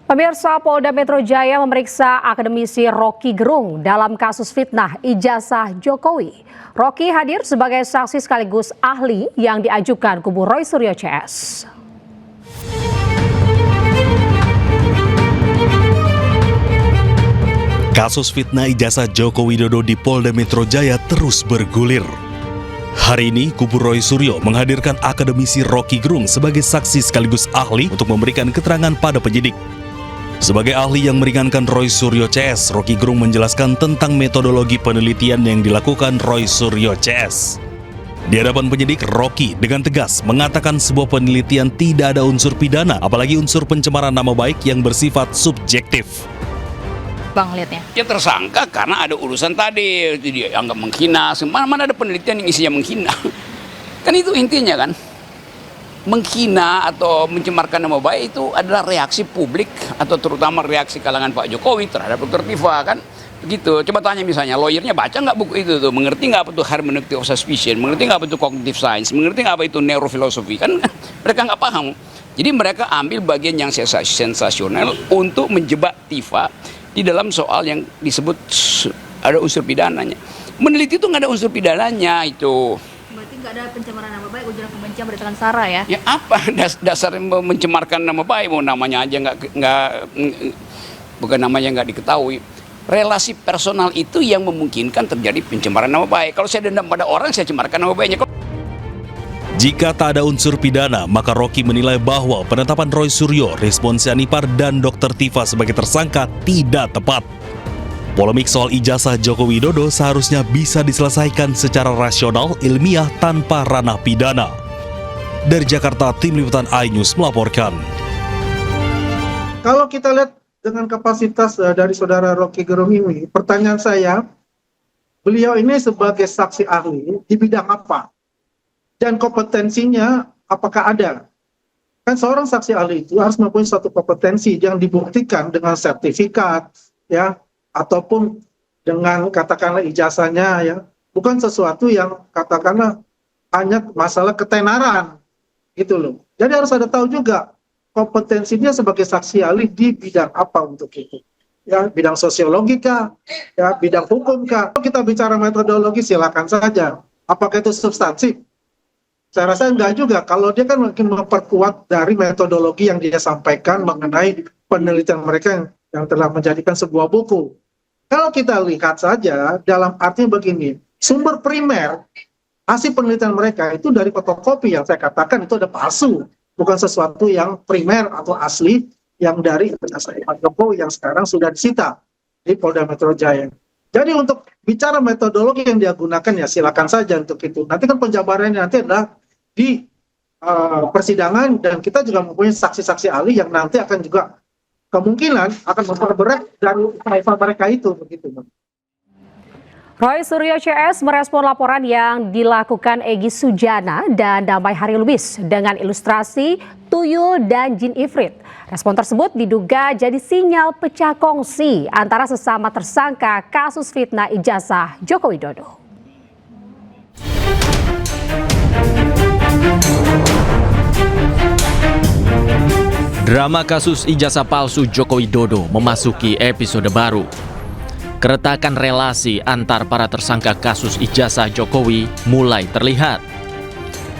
Pemirsa, Polda Metro Jaya memeriksa akademisi Rocky Gerung dalam kasus fitnah ijazah Jokowi. Rocky hadir sebagai saksi sekaligus ahli yang diajukan kubu Roy Suryo CS. Kasus fitnah ijazah Joko Widodo di Polda Metro Jaya terus bergulir. Hari ini, kubu Roy Suryo menghadirkan akademisi Rocky Gerung sebagai saksi sekaligus ahli untuk memberikan keterangan pada penyidik. Sebagai ahli yang meringankan Roy Suryo CS, Rocky Gerung menjelaskan tentang metodologi penelitian yang dilakukan Roy Suryo CS. Di hadapan penyidik, Rocky dengan tegas mengatakan sebuah penelitian tidak ada unsur pidana, apalagi unsur pencemaran nama baik yang bersifat subjektif. Bang, lihatnya. Dia tersangka karena ada urusan tadi, dia anggap menghina. Mana ada penelitian yang isinya menghina. Kan itu intinya kan. Menghina atau mencemarkan nama baik itu adalah reaksi publik atau terutama reaksi kalangan Pak Jokowi terhadap Dr. Tifa kan. Begitu. Coba tanya misalnya, lawyernya baca nggak buku itu tuh? Mengerti nggak apa itu hermeneutic of suspicion? Mengerti nggak apa itu cognitive science? Mengerti nggak apa itu neurofilosofi? Kan mereka nggak paham. Jadi mereka ambil bagian yang sensasional untuk menjebak Tifa di dalam soal yang disebut ada unsur pidananya. Meneliti itu nggak ada unsur pidananya itu. Berarti nggak ada pencemaran nama baik, ujaran kebencian berdasarkan SARA ya? Ya apa dasar mencemarkan nama baik, mau namanya aja bukan namanya nggak diketahui. Relasi personal itu yang memungkinkan terjadi pencemaran nama baik. Kalau saya dendam pada orang, saya cemarkan nama baiknya. Jika tak ada unsur pidana, maka Rocky menilai bahwa penetapan Roy Suryo, Responsi Anipar, dan Dr. Tifa sebagai tersangka tidak tepat. Polemik soal ijazah Joko Widodo seharusnya bisa diselesaikan secara rasional, ilmiah, tanpa ranah pidana. Dari Jakarta, Tim Liputan iNews melaporkan. Kalau kita lihat dengan kapasitas dari saudara Rocky Gerung ini, pertanyaan saya, beliau ini sebagai saksi ahli di bidang apa? Dan kompetensinya apakah ada? Kan seorang saksi ahli itu harus mempunyai suatu kompetensi yang dibuktikan dengan sertifikat, ya, ataupun dengan katakanlah ijazahnya, ya, bukan sesuatu yang katakanlah hanya masalah ketenaran, gitu loh. Jadi harus ada tahu juga kompetensinya sebagai saksi ahli di bidang apa untuk itu. Ya, bidang sosiologi kah? Ya, bidang hukum kah? Kalau kita bicara metodologi silakan saja. Apakah itu substansif? Saya rasa enggak juga. Kalau dia kan mungkin memperkuat dari metodologi yang dia sampaikan mengenai penelitian mereka yang telah menjadikan sebuah buku. Kalau kita lihat saja dalam artinya begini, sumber primer hasil penelitian mereka itu dari fotokopi yang saya katakan itu ada palsu, bukan sesuatu yang primer atau asli yang dari Pak Jokowi yang sekarang sudah disita di Polda Metro Jaya. Jadi untuk bicara metodologi yang dia gunakan ya silakan saja untuk itu. Nanti kan penjabarannya nanti adalah di persidangan dan kita juga mempunyai saksi-saksi ahli yang nanti akan juga kemungkinan akan memperberat dari upaya mereka itu begitu. Roy Suryo CS merespon laporan yang dilakukan Egy Sujana dan Damai Harilubis dengan ilustrasi tuyul dan jin ifrit. Respon tersebut diduga jadi sinyal pecah kongsi antara sesama tersangka kasus fitnah ijazah Joko Widodo. Drama kasus ijazah palsu Joko Widodo memasuki episode baru. Keretakan relasi antar para tersangka kasus ijazah Jokowi mulai terlihat.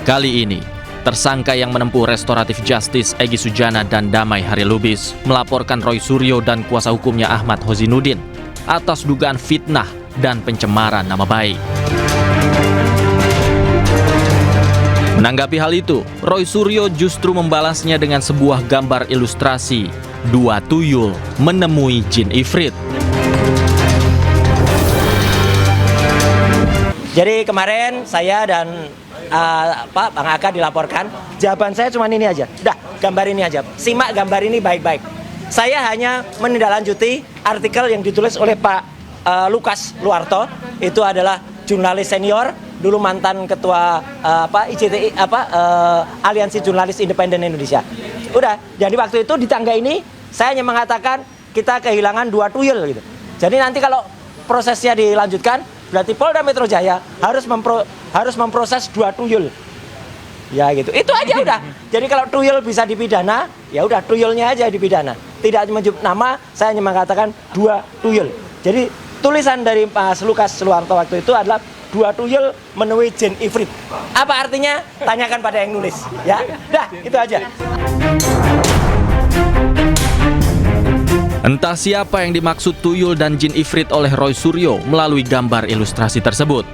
Kali ini, tersangka yang menempuh restoratif justice Egy Sujana dan Damai Harilubis melaporkan Roy Suryo dan kuasa hukumnya Ahmad Hozinudin atas dugaan fitnah dan pencemaran nama baik. Menanggapi hal itu, Roy Suryo justru membalasnya dengan sebuah gambar ilustrasi dua tuyul menemui jin ifrit. Jadi kemarin saya dan Bang Aka dilaporkan, jawaban saya cuma ini aja. Udah, gambar ini aja. Simak gambar ini baik-baik. Saya hanya menindaklanjuti artikel yang ditulis oleh Pak Lukas Luarto. Itu adalah jurnalis senior, dulu mantan ketua ICTI Aliansi Jurnalis Independen Indonesia. Udah, jadi waktu itu di tangga ini saya hanya mengatakan kita kehilangan dua tuyul gitu. Jadi nanti kalau prosesnya dilanjutkan, berarti Polda Metro Jaya harus memproses dua tuyul. Ya gitu. Itu aja udah. Jadi kalau tuyul bisa dipidana, ya udah tuyulnya aja dipidana. Tidak menyebut nama, saya hanya mengatakan 2 tuyul. Jadi tulisan dari Mas Lukas Suwarto waktu itu adalah 2 tuyul menemui jin ifrit. Apa artinya? Tanyakan pada yang nulis. Ya, dah itu aja. Entah siapa yang dimaksud tuyul dan jin ifrit oleh Roy Suryo melalui gambar ilustrasi tersebut.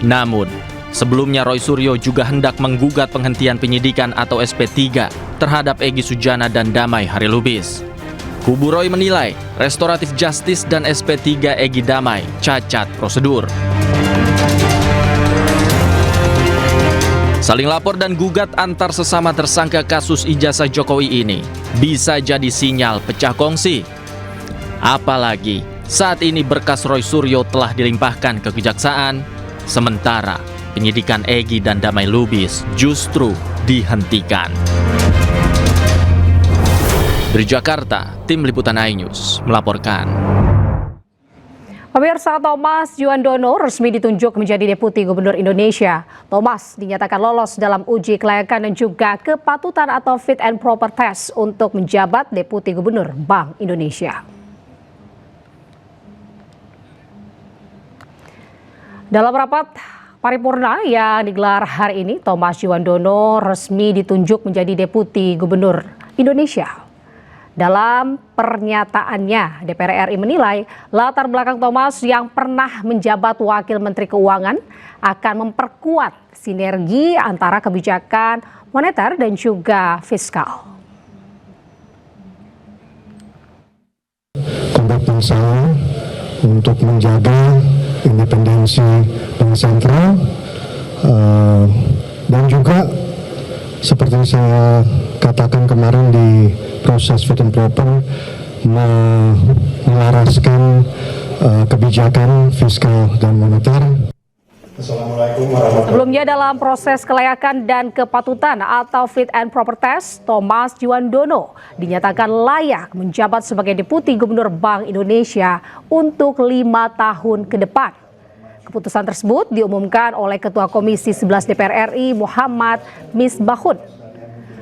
Namun, sebelumnya Roy Suryo juga hendak menggugat penghentian penyidikan atau SP3 terhadap Egy Sujana dan Damai Harilubis. Kubu Roy menilai restoratif justice dan SP3 Egy Damai cacat prosedur. Saling lapor dan gugat antar sesama tersangka kasus ijazah Jokowi ini bisa jadi sinyal pecah kongsi. Apalagi saat ini berkas Roy Suryo telah dilimpahkan ke kejaksaan, sementara penyidikan Egy dan Damai Lubis justru dihentikan. Dari Jakarta, tim Liputan iNews melaporkan. Pemirsa, Thomas Juandono resmi ditunjuk menjadi Deputi Gubernur Indonesia. Thomas dinyatakan lolos dalam uji kelayakan dan juga kepatutan atau fit and proper test untuk menjabat Deputi Gubernur Bank Indonesia. Dalam rapat paripurna yang digelar hari ini, Thomas Juandono resmi ditunjuk menjadi Deputi Gubernur Indonesia. Dalam pernyataannya, DPR RI menilai latar belakang Thomas yang pernah menjabat Wakil Menteri Keuangan akan memperkuat sinergi antara kebijakan moneter dan juga fiskal. Komitmen saya untuk menjaga independensi bank sentral dan juga seperti saya katakan kemarin di proses fit and proper melaraskan kebijakan fiskal dan moneter. Assalamualaikum warahmatullahi wabarakatuh. Sebelumnya dalam proses kelayakan dan kepatutan atau fit and proper test, Thomas Juandono dinyatakan layak menjabat sebagai Deputi Gubernur Bank Indonesia untuk 5 tahun ke depan. Keputusan tersebut diumumkan oleh Ketua Komisi 11 DPR RI Muhammad Misbahun.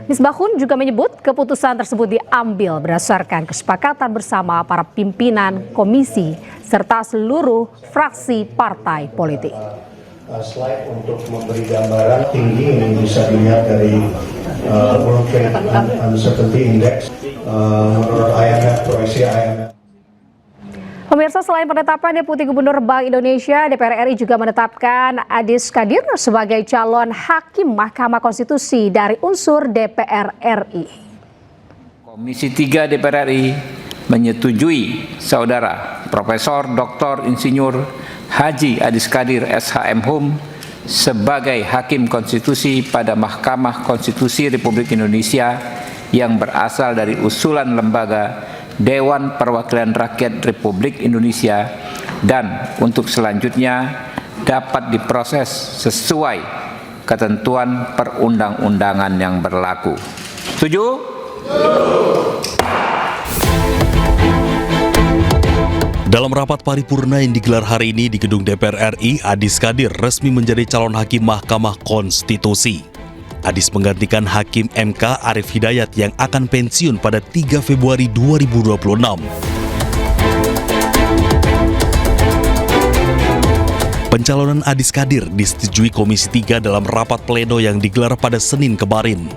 Misbahun juga menyebut keputusan tersebut diambil berdasarkan kesepakatan bersama para pimpinan komisi serta seluruh fraksi partai politik. Slide untuk memberi gambaran tinggi ini bisa dilihat dari World Trade Uncertainty Index menurut IMF, proyeksi IMF. Pemirsa, selain penetapan Deputi Gubernur Bank Indonesia, DPR RI juga menetapkan Adis Kadir sebagai calon hakim Mahkamah Konstitusi dari unsur DPR RI. Komisi 3 DPR RI menyetujui Saudara Profesor Dr. Insinyur Haji Adis Kadir SHM sebagai Hakim Konstitusi pada Mahkamah Konstitusi Republik Indonesia yang berasal dari usulan lembaga Dewan Perwakilan Rakyat Republik Indonesia dan untuk selanjutnya dapat diproses sesuai ketentuan perundang-undangan yang berlaku. Setuju? Dalam rapat paripurna yang digelar hari ini di Gedung DPR RI, Adis Kadir resmi menjadi calon hakim Mahkamah Konstitusi. Adis menggantikan Hakim MK Arief Hidayat yang akan pensiun pada 3 Februari 2026. Pencalonan Adis Kadir disetujui Komisi 3 dalam rapat pleno yang digelar pada Senin kemarin.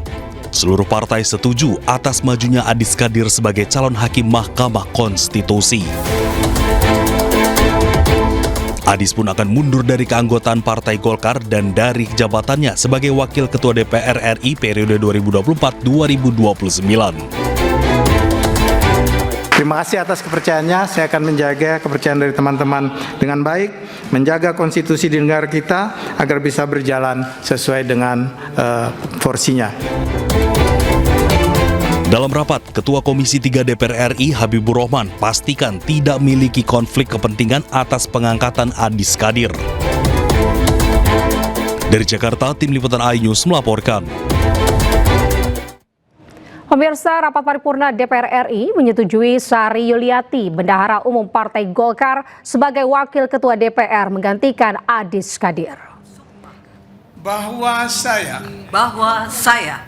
Seluruh partai setuju atas majunya Adis Kadir sebagai calon hakim Mahkamah Konstitusi. Adis pun akan mundur dari keanggotaan Partai Golkar dan dari jabatannya sebagai Wakil Ketua DPR RI periode 2024-2029. Terima kasih atas kepercayaannya. Saya akan menjaga kepercayaan dari teman-teman dengan baik, menjaga konstitusi di negara kita agar bisa berjalan sesuai dengan porsinya. Dalam rapat, Ketua Komisi 3 DPR RI Habibur Rahman pastikan tidak memiliki konflik kepentingan atas pengangkatan Adis Kadir. Dari Jakarta, tim Liputan iNews melaporkan. Pemirsa, rapat paripurna DPR RI menyetujui Sari Yuliati, Bendahara Umum Partai Golkar, sebagai Wakil Ketua DPR menggantikan Adis Kadir. bahwa saya bahwa saya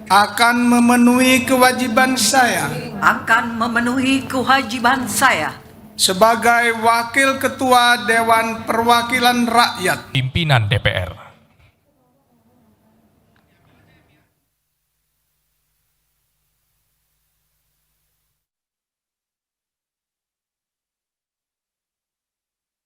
akan memenuhi kewajiban saya akan memenuhi kewajiban saya sebagai Wakil Ketua Dewan Perwakilan Rakyat Pimpinan DPR.